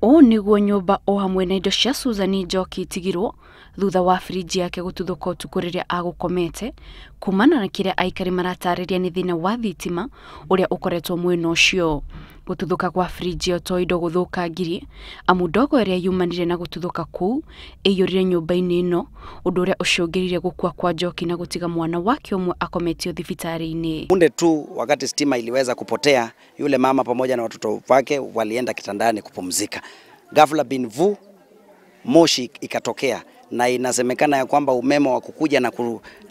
O niguo nyumba o hamwe na indo cia Susan Njoki itigirwo thutha wa friji yake gututhuka utuku riria agukomete kumana na kiria aikari maratariria ni thina wa thitima uria ukoretwo mwena ucio. Gututhuka kwa friji yo to indo guthuka igiri amu ndogo iria yumanire na gututhuka kuu iyurire nyumba-ini ino undu uria ucungiririe gukua kwa Njoki na gutiga mwana wake umwe akometio thibitari-ini. Punde tu wakati stima iliweza kupotea, yule mama pamoja na watoto wake walienda kitandani kupumzika. Ghafla bin vu moshi ikatokea, na inasemekana ya kwamba umeme wa kukuja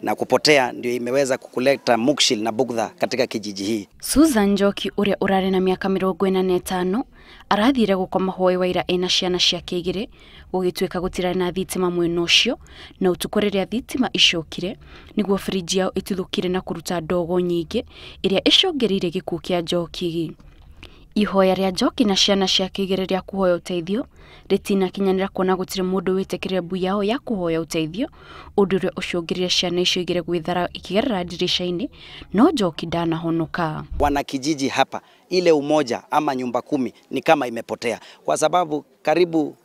na kupotea ndio imeweza kukuleta mukshil na bugdha katika kijiji hii. Susan Njoki uria urari na miaka 45 arathire gukoma hoi waira ena ciana ciake igiri gugituika gutira na thitima mwena ucio na utuku riria thitima icokire niguo friji yao ituthukire na kuruta ndogo nyingi iria icongeriire gikuo kia Njoki. Ihoya ria Njoki na ciana ciake igiri ria kuhoya uteithio ritina kinyanira kuona gutire mundu witikire mbu yao ya kuhoya uteithio undu uria ucungirire ciana icio igiri gwithara ikigerera dirisha-ini, no Njoki ndanahonoka. Wana kijiji hapa, ile umoja ama nyumba 10 ni kama imepotea, kwa sababu karibu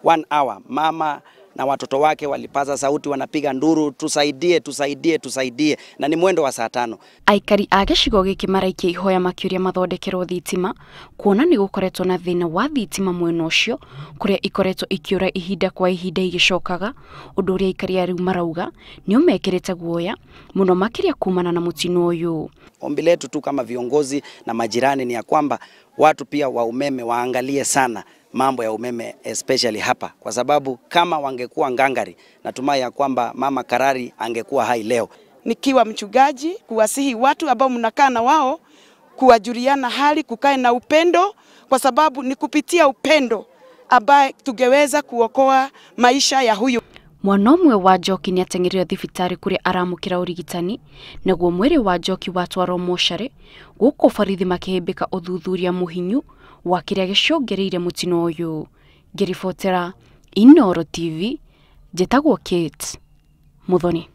1 hour mama na watoto wake walipaza sauti wanapiga nduru, tusaidie, tusaidie, tusaidie, na ni mwendo wa saa 5. Aikari a gicigo giki maraikia ihoya makiuria mathondekerwo thitima kuona ni gukoretwo na thina wa thitima mwena ucio kuria ikoretwo ikiura ihinda kwa ihinda igicokaga, undu uria aikari ariu marauga ni umekirite guoya muno makiria kumana na mutino uyu. Ombi letu tu kama viongozi na majirani ni ya kwamba watu pia wa umeme waangalie sana mambo ya umeme especially hapa, kwa sababu kama wangekuwa ngangari natumai ya kwamba mama Karari angekuwa hai leo. Nikiwa mchungaji kuwasihi watu ambao mnakaa na wao kuwajuliana hali, kukae na upendo, kwa sababu ni kupitia upendo ambaye tungeweza kuokoa maisha ya huyu. Mwana umwe wa Njoki ni ateng'erirwo thibitari kuria aramukira urigitani naguo mwiri wa Njoki watwarwo moshari guku borithi makihimbika uthuthuria muhinyu wa kiria gicungiriire mutino uyu. Ngiribotera Inooro TV, njitagwo Kate Muthoni.